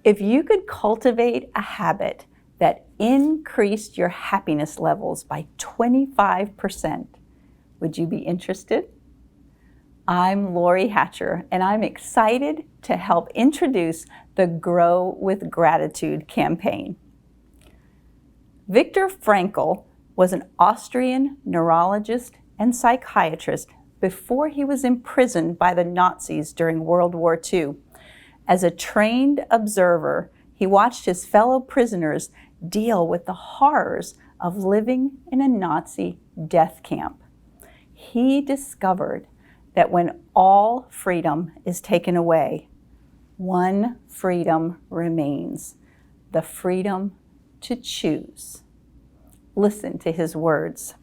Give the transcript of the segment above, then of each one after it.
If you could cultivate a habit that increased your happiness levels by 25%, would you be interested? I'm Lori Hatcher, and I'm excited to help introduce the Grow with Gratitude campaign. Viktor Frankl was an Austrian neurologist and psychiatrist before he was imprisoned by the Nazis during World War II. As a trained observer, he watched his fellow prisoners deal with the horrors of living in a Nazi death camp. He discovered that when all freedom is taken away, one freedom remains: the freedom to choose. Listen to his words.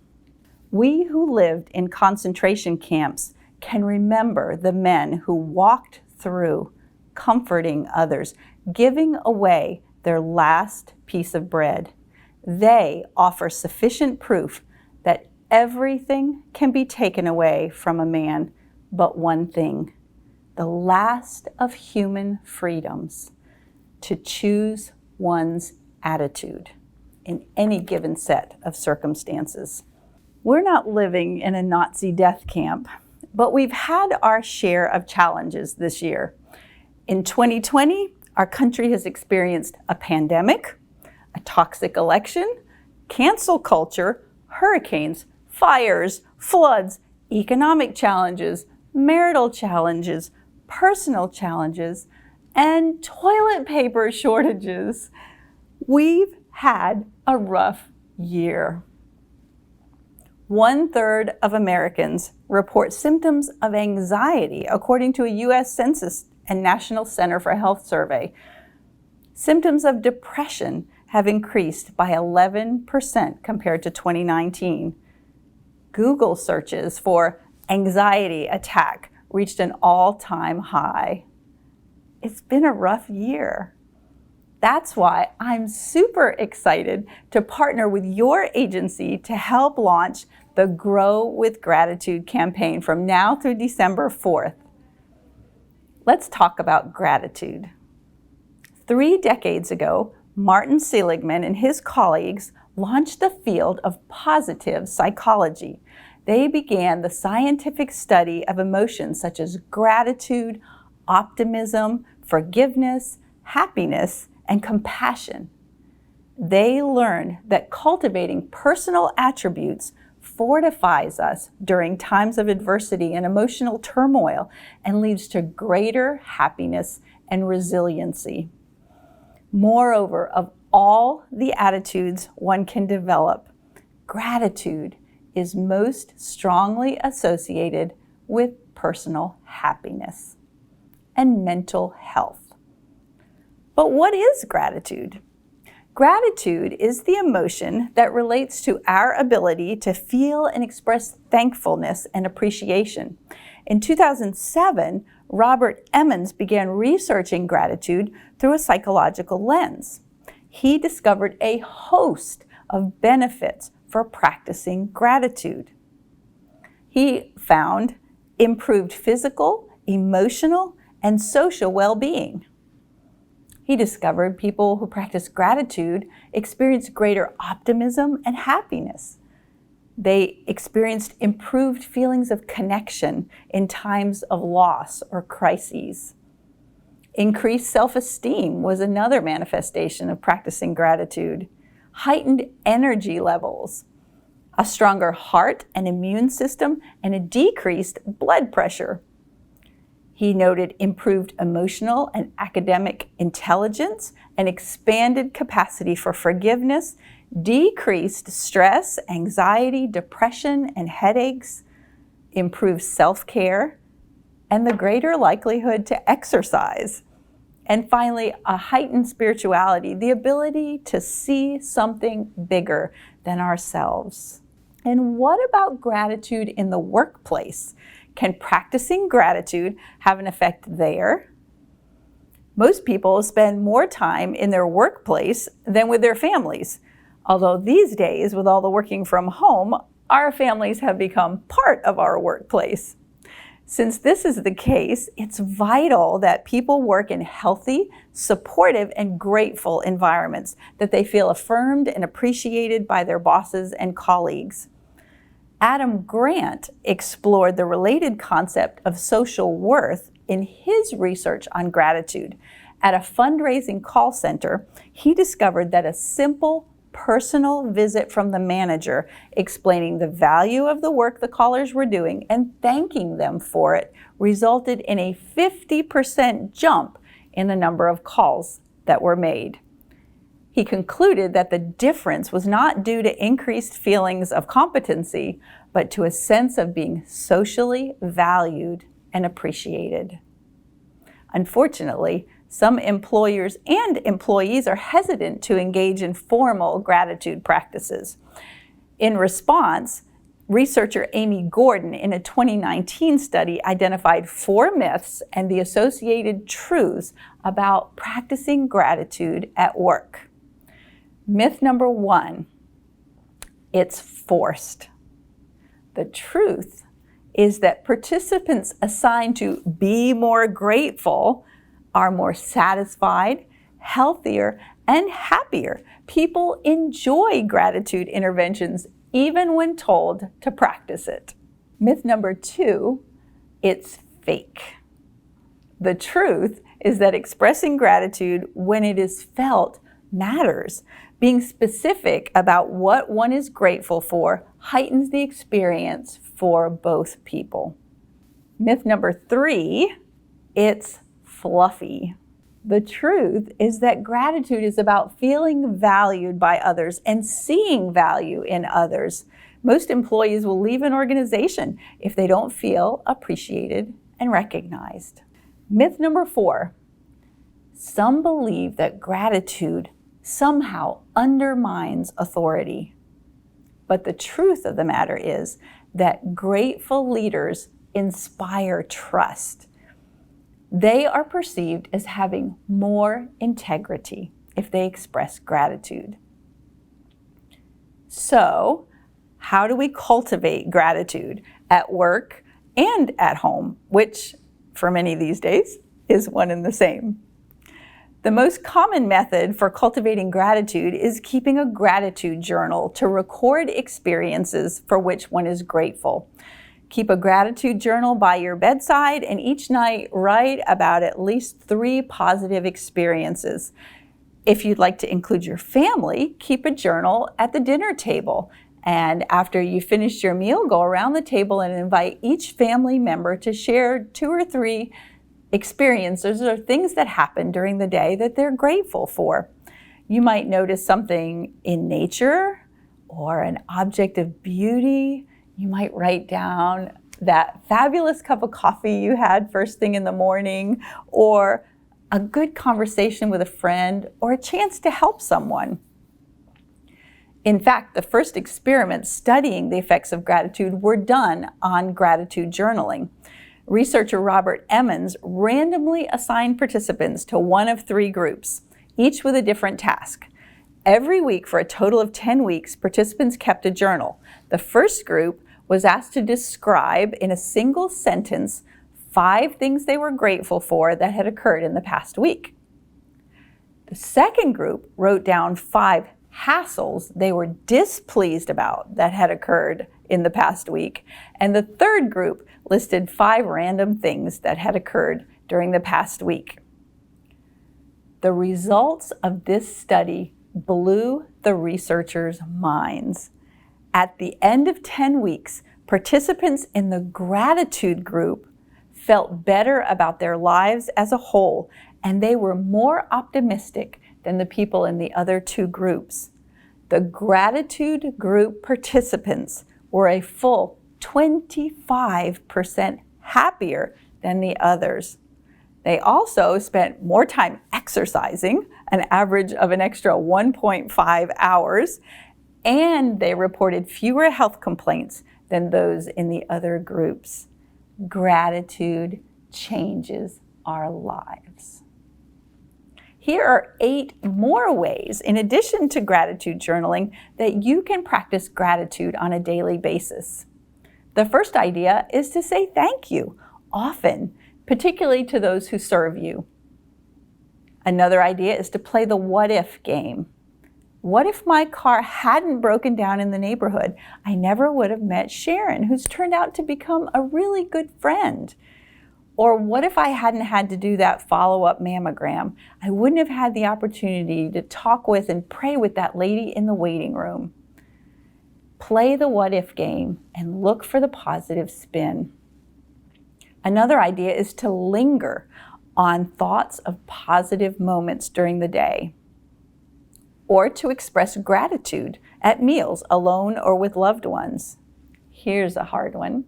We who lived in concentration camps can remember the men who walked through, comforting others, giving away their last piece of bread. They offer sufficient proof that everything can be taken away from a man but one thing: the last of human freedoms, to choose one's attitude in any given set of circumstances. We're not living in a Nazi death camp, but we've had our share of challenges this year. In 2020, our country has experienced a pandemic, a toxic election, cancel culture, hurricanes, fires, floods, economic challenges, marital challenges, personal challenges, and toilet paper shortages. We've had a rough year. 1/3 of Americans report symptoms of anxiety, according to a U.S. Census and National Center for Health survey. Symptoms of depression have increased by 11% compared to 2019. Google searches for anxiety attack reached an all-time high. It's been a rough year. That's why I'm super excited to partner with your agency to help launch the Grow with Gratitude campaign from now through December 4th. Let's talk about gratitude. 3 decades ago, Martin Seligman and his colleagues launched the field of positive psychology. They began the scientific study of emotions such as gratitude, optimism, forgiveness, happiness, and compassion. They learned that cultivating personal attributes fortifies us during times of adversity and emotional turmoil and leads to greater happiness and resiliency. Moreover, of all the attitudes one can develop, gratitude is most strongly associated with personal happiness and mental health. But what is gratitude? Gratitude is the emotion that relates to our ability to feel and express thankfulness and appreciation. In 2007, Robert Emmons began researching gratitude through a psychological lens. He discovered a host of benefits for practicing gratitude. He found improved physical, emotional, and social well-being. He discovered people who practice gratitude experience greater optimism and happiness. They experienced improved feelings of connection in times of loss or crises. Increased self-esteem was another manifestation of practicing gratitude. Heightened energy levels, a stronger heart and immune system, and a decreased blood pressure. He noted improved emotional and academic intelligence, an expanded capacity for forgiveness, decreased stress, anxiety, depression, and headaches, improved self-care, and the greater likelihood to exercise. And finally, a heightened spirituality, the ability to see something bigger than ourselves. And what about gratitude in the workplace? Can practicing gratitude have an effect there? Most people spend more time in their workplace than with their families. Although these days, with all the working from home, our families have become part of our workplace. Since this is the case, it's vital that people work in healthy, supportive, and grateful environments, that they feel affirmed and appreciated by their bosses and colleagues. Adam Grant explored the related concept of social worth in his research on gratitude. At a fundraising call center, he discovered that a simple personal visit from the manager explaining the value of the work the callers were doing and thanking them for it resulted in a 50% jump in the number of calls that were made. He concluded that the difference was not due to increased feelings of competency, but to a sense of being socially valued and appreciated. Unfortunately, some employers and employees are hesitant to engage in formal gratitude practices. In response, researcher Amy Gordon in a 2019 study identified 4 myths and the associated truths about practicing gratitude at work. Myth number 1, it's forced. The truth is that participants assigned to be more grateful are more satisfied, healthier, and happier. People enjoy gratitude interventions even when told to practice it. Myth number 2, it's fake. The truth is that expressing gratitude when it is felt matters. Being specific about what one is grateful for heightens the experience for both people. Myth number 3, it's fluffy. The truth is that gratitude is about feeling valued by others and seeing value in others. Most employees will leave an organization if they don't feel appreciated and recognized. Myth number 4, some believe that gratitude somehow undermines authority. But the truth of the matter is that grateful leaders inspire trust. They are perceived as having more integrity if they express gratitude. So, how do we cultivate gratitude at work and at home, which for many these days is one and the same? The most common method for cultivating gratitude is keeping a gratitude journal to record experiences for which one is grateful. Keep a gratitude journal by your bedside and each night write about at least 3 positive experiences. If you'd like to include your family, keep a journal at the dinner table. And after you finish your meal, go around the table and invite each family member to share 2 or 3 experiences or things that happened during the day that they're grateful for. You might notice something in nature or an object of beauty. You might write down that fabulous cup of coffee you had first thing in the morning, or a good conversation with a friend, or a chance to help someone. In fact, the first experiments studying the effects of gratitude were done on gratitude journaling. Researcher Robert Emmons randomly assigned participants to one of 3 groups, each with a different task. Every week for a total of 10 weeks, participants kept a journal. The first group was asked to describe in a single sentence 5 things they were grateful for that had occurred in the past week. The second group wrote down 5 hassles they were displeased about that had occurred in the past week. And the third group listed 5 random things that had occurred during the past week. The results of this study blew the researchers' minds. At the end of 10 weeks, participants in the gratitude group felt better about their lives as a whole, and they were more optimistic than the people in the other 2 groups. The gratitude group participants were a full 25% happier than the others. They also spent more time exercising, an average of an extra 1.5 hours, and they reported fewer health complaints than those in the other groups. Gratitude changes our lives. Here are 8 more ways, in addition to gratitude journaling, that you can practice gratitude on a daily basis. The first idea is to say thank you. often, particularly to those who serve you. Another idea is to play the what if game. What if my car hadn't broken down in the neighborhood? I never would have met Sharon, who's turned out to become a really good friend. Or what if I hadn't had to do that follow-up mammogram? I wouldn't have had the opportunity to talk with and pray with that lady in the waiting room. Play the what if game and look for the positive spin. Another idea is to linger on thoughts of positive moments during the day, or to express gratitude at meals, alone or with loved ones. Here's a hard one.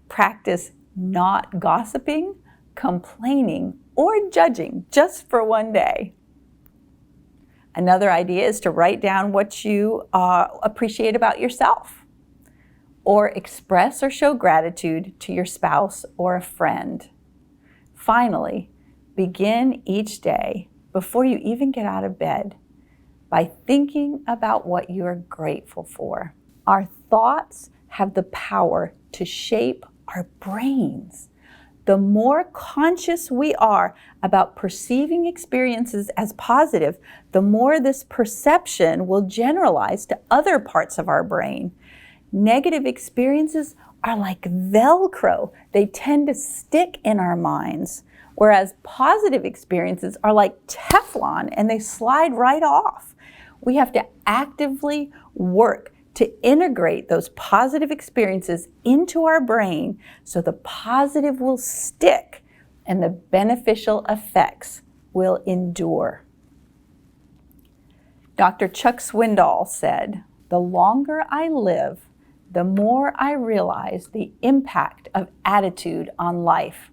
Practice not gossiping, complaining, or judging just for one day. Another idea is to write down what you appreciate about yourself, or express or show gratitude to your spouse or a friend. Finally, begin each day before you even get out of bed by thinking about what you are grateful for. Our thoughts have the power to shape our brains. The more conscious we are about perceiving experiences as positive, the more this perception will generalize to other parts of our brain. Negative experiences are like Velcro. They tend to stick in our minds, whereas positive experiences are like Teflon and they slide right off. We have to actively work to integrate those positive experiences into our brain so the positive will stick and the beneficial effects will endure. Dr. Chuck Swindoll said, "The longer I live, the more I realize the impact of attitude on life.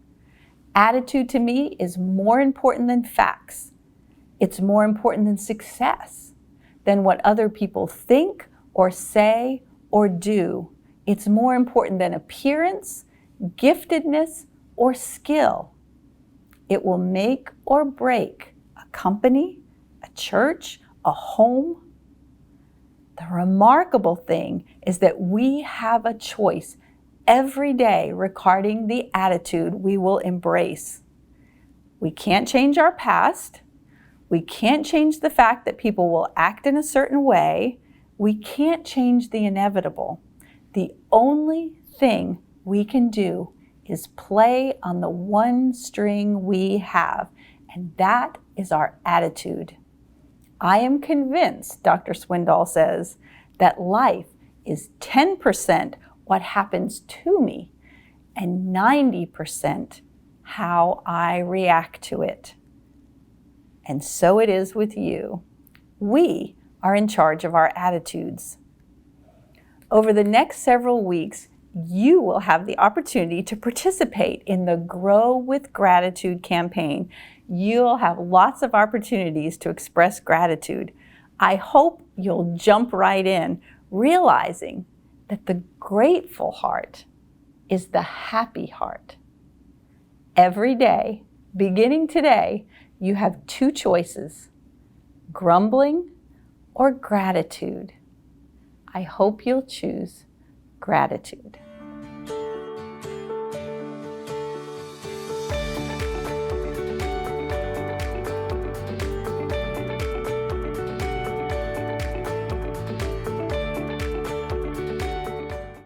Attitude to me is more important than facts. It's more important than success, than what other people think or say or do. It's more important than appearance, giftedness, or skill. It will make or break a company, a church, a home." The remarkable thing is that we have a choice every day regarding the attitude we will embrace. We can't change our past. We can't change the fact that people will act in a certain way. We can't change the inevitable. The only thing we can do is play on the one string we have, and that is our attitude. I am convinced, Dr. Swindoll says, that life is 10% what happens to me and 90% how I react to it. And so it is with you. We are in charge of our attitudes. Over the next several weeks, you will have the opportunity to participate in the Grow with Gratitude campaign. You'll have lots of opportunities to express gratitude. I hope you'll jump right in, realizing that the grateful heart is the happy heart. Every day, beginning today, you have two choices: grumbling or gratitude. I hope you'll choose gratitude.